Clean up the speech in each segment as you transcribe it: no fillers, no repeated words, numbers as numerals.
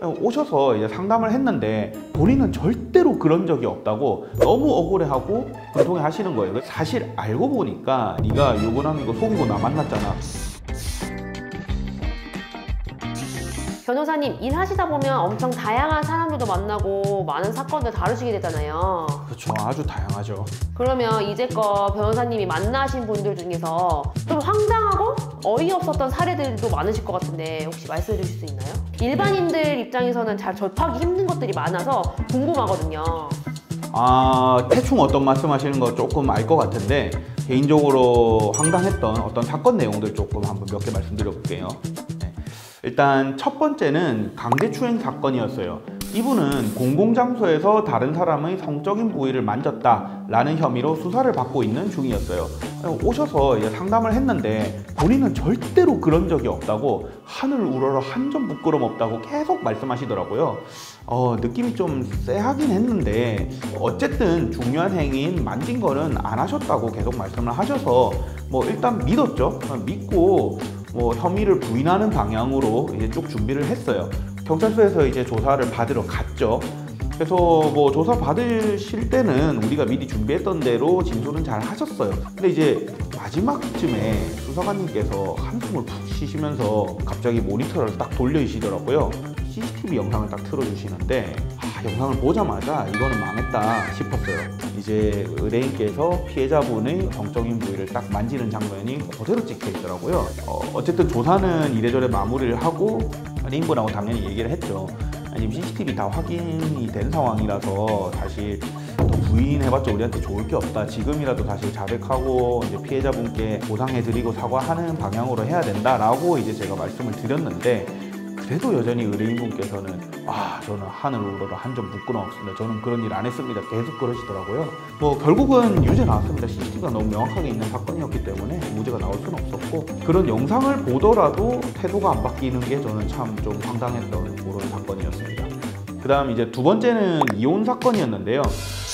오셔서 이제 상담을 했는데 본인은 절대로 그런 적이 없다고 너무 억울해하고 분통해 하시는 거예요. 사실 알고 보니까 네가 유부남이고 속이고 나 만났잖아. 변호사님, 일하시다 보면 엄청 다양한 사람들도 만나고 많은 사건들 다루시게 되잖아요. 그렇죠. 아주 다양하죠. 그러면 이제껏 변호사님이 만나신 분들 중에서 좀 황당하고 어이없었던 사례들도 많으실 것 같은데 혹시 말씀해 주실 수 있나요? 일반인들 입장에서는 잘 접하기 힘든 것들이 많아서 궁금하거든요. 대충 어떤 말씀하시는 거 조금 알 것 같은데 개인적으로 황당했던 어떤 사건 내용들 조금 한번 몇 개 말씀드려 볼게요. 일단 첫 번째는 강제추행 사건이었어요. 이분은 공공장소에서 다른 사람의 성적인 부위를 만졌다라는 혐의로 수사를 받고 있는 중이었어요. 오셔서 이제 상담을 했는데 본인은 절대로 그런 적이 없다고 하늘 우러러 한 점 부끄럼 없다고 계속 말씀하시더라고요. 느낌이 좀 쎄하긴 했는데 어쨌든 중요한 행위인 만진 거는 안 하셨다고 계속 말씀을 하셔서 일단 믿었죠. 믿고 혐의를 부인하는 방향으로 이제 쭉 준비를 했어요. 경찰서에서 이제 조사를 받으러 갔죠. 그래서 조사 받으실 때는 우리가 미리 준비했던 대로 진술은 잘 하셨어요. 근데 이제 마지막쯤에 수사관님께서 한숨을 푹 쉬시면서 갑자기 모니터를 딱 돌려주시더라고요. CCTV 영상을 딱 틀어주시는데 영상을 보자마자 이거는 망했다 싶었어요. 이제 의뢰인께서 피해자분의 정적인 부위를 딱 만지는 장면이 그대로 찍혀 있더라고요. 어쨌든 조사는 이래저래 마무리를 하고 의뢰인분하고 당연히 얘기를 했죠. 지금 CCTV 다 확인이 된 상황이라서 사실 더 부인해봤자 우리한테 좋을 게 없다. 지금이라도 사실 자백하고 이제 피해자분께 보상해드리고 사과하는 방향으로 해야 된다라고 이제 제가 말씀을 드렸는데 그래도 여전히 의뢰인분께서는 저는 하늘 우러러 한 점 부끄럼 없습니다. 저는 그런 일 안 했습니다. 계속 그러시더라고요. 결국은 유죄 나왔습니다. CCTV가 너무 명확하게 있는 사건이었기 때문에 무죄가 나올 수는 없었고 그런 영상을 보더라도 태도가 안 바뀌는 게 저는 참 좀 황당했던 그런 사건이었습니다. 그 다음 이제 두 번째는 이혼 사건이었는데요.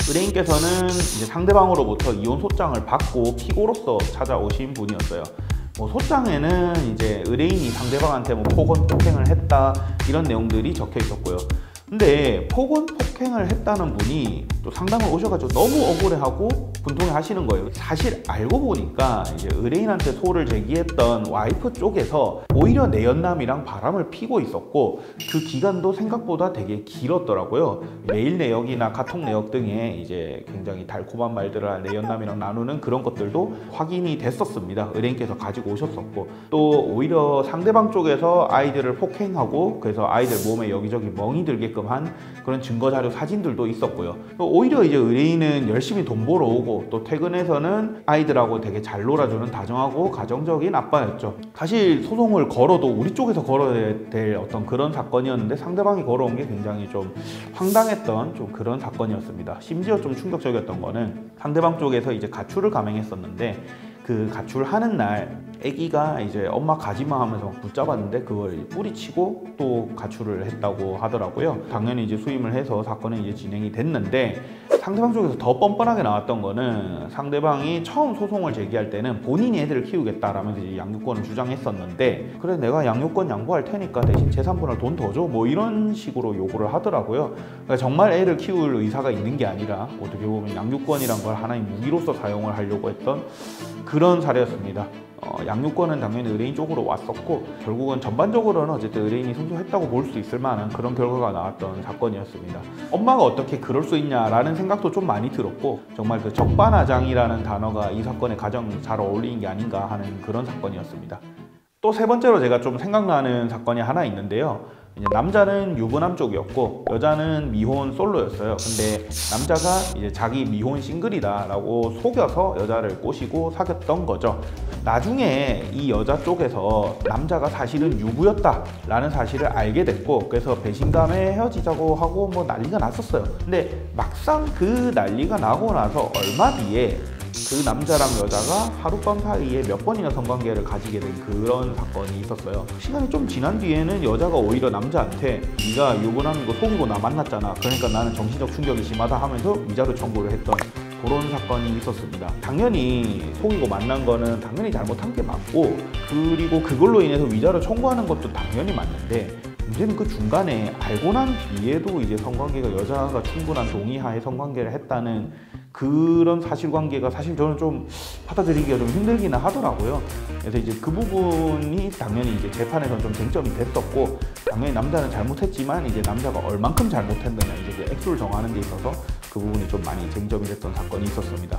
의뢰인께서는 이제 상대방으로부터 이혼 소장을 받고 피고로서 찾아오신 분이었어요. 소장에는 이제 의뢰인이 상대방한테 폭언 폭행을 했다 이런 내용들이 적혀 있었고요. 근데 폭언 폭행을 했다는 분이 또 상담을 오셔가지고 너무 억울해하고 분통해 하시는 거예요. 사실 알고 보니까 이제 의뢰인한테 소를 제기했던 와이프 쪽에서 오히려 내연남이랑 바람을 피고 있었고 그 기간도 생각보다 되게 길었더라고요. 메일 내역이나 카톡 내역 등에 이제 굉장히 달콤한 말들을 내연남이랑 나누는 그런 것들도 확인이 됐었습니다. 의뢰인께서 가지고 오셨었고 또 오히려 상대방 쪽에서 아이들을 폭행하고 그래서 아이들 몸에 여기저기 멍이 들게끔 한 그런 증거자료 사진들도 있었고요. 오히려 이제 의뢰인은 열심히 돈 벌어 오고 또 퇴근해서는 아이들하고 되게 잘 놀아주는 다정하고 가정적인 아빠였죠. 사실 소송을 걸어도 우리 쪽에서 걸어야 될 어떤 그런 사건이었는데 상대방이 걸어온 게 굉장히 좀 황당했던 좀 그런 사건이었습니다. 심지어 좀 충격적이었던 거는 상대방 쪽에서 이제 가출을 감행했었는데 그 가출하는 날 아기가 이제 엄마 가지마 하면서 붙잡았는데 그걸 뿌리치고 또 가출을 했다고 하더라고요. 당연히 이제 수임을 해서 사건은 이제 진행이 됐는데 상대방 쪽에서 더 뻔뻔하게 나왔던 거는 상대방이 처음 소송을 제기할 때는 본인이 애들을 키우겠다라면서 이제 양육권을 주장했었는데 그래 내가 양육권 양보할 테니까 대신 재산분할 돈 더 줘 뭐 이런 식으로 요구를 하더라고요. 그러니까 정말 애를 키울 의사가 있는 게 아니라 어떻게 보면 양육권이란 걸 하나의 무기로서 사용을 하려고 했던 그런 사례였습니다. 양육권은 당연히 의뢰인 쪽으로 왔었고 결국은 전반적으로는 어쨌든 의뢰인이 승소했다고 볼 수 있을 만한 그런 결과가 나왔던 사건이었습니다. 엄마가 어떻게 그럴 수 있냐라는 생각도 좀 많이 들었고 정말 그 적반하장이라는 단어가 이 사건에 가장 잘 어울리는 게 아닌가 하는 그런 사건이었습니다. 또 세 번째로 제가 좀 생각나는 사건이 하나 있는데요. 이제 남자는 유부남 쪽이었고 여자는 미혼 솔로였어요. 근데 남자가 이제 자기 미혼 싱글이다라고 속여서 여자를 꼬시고 사귀었던 거죠. 나중에 이 여자 쪽에서 남자가 사실은 유부였다라는 사실을 알게 됐고 그래서 배신감에 헤어지자고 하고 난리가 났었어요. 근데 막상 그 난리가 나고 나서 얼마 뒤에 그 남자랑 여자가 하룻밤 사이에 몇 번이나 성관계를 가지게 된 그런 사건이 있었어요. 시간이 좀 지난 뒤에는 여자가 오히려 남자한테 네가 유부남이고 속이고 나 만났잖아. 그러니까 나는 정신적 충격이 심하다 하면서 위자료 청구를 했던 그런 사건이 있었습니다. 당연히 속이고 만난 거는 당연히 잘못한 게 맞고 그리고 그걸로 인해서 위자료 청구하는 것도 당연히 맞는데 문제는 그 중간에 알고 난 뒤에도 이제 성관계가 여자가 충분한 동의하에 성관계를 했다는 그런 사실관계가 사실 저는 좀 받아들이기가 좀 힘들기는 하더라고요. 그래서 이제 그 부분이 당연히 이제 재판에서는 좀 쟁점이 됐었고, 당연히 남자는 잘못했지만 이제 남자가 얼만큼 잘못했느냐 이제 그 액수를 정하는 데 있어서 그 부분이 좀 많이 쟁점이 됐던 사건이 있었습니다.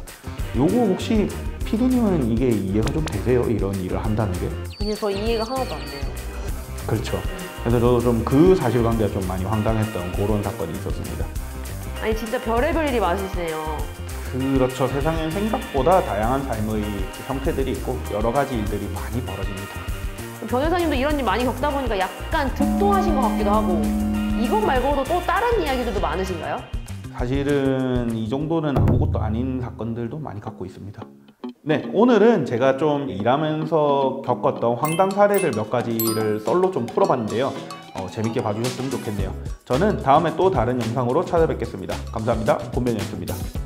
요거 혹시 피디님은 이게 이해가 좀 되세요? 이런 일을 한다는 게? 아니요, 저 이해가 하나도 안 돼요. 그렇죠. 그래서 저도 좀 그 사실관계가 좀 많이 황당했던 그런 사건이 있었습니다. 아니 진짜 별의별 일이 많으시네요. 그렇죠. 세상엔 생각보다 다양한 삶의 형태들이 있고 여러 가지 일들이 많이 벌어집니다. 변호사님도 이런 일 많이 겪다 보니까 약간 득도하신 것 같기도 하고, 이것 말고도 또 다른 이야기들도 많으신가요? 사실은 이 정도는 아무것도 아닌 사건들도 많이 갖고 있습니다. 네, 오늘은 제가 좀 일하면서 겪었던 황당 사례들 몇 가지를 썰로 좀 풀어봤는데요. 재밌게 봐주셨으면 좋겠네요. 저는 다음에 또 다른 영상으로 찾아뵙겠습니다. 감사합니다. 곰변이었습니다.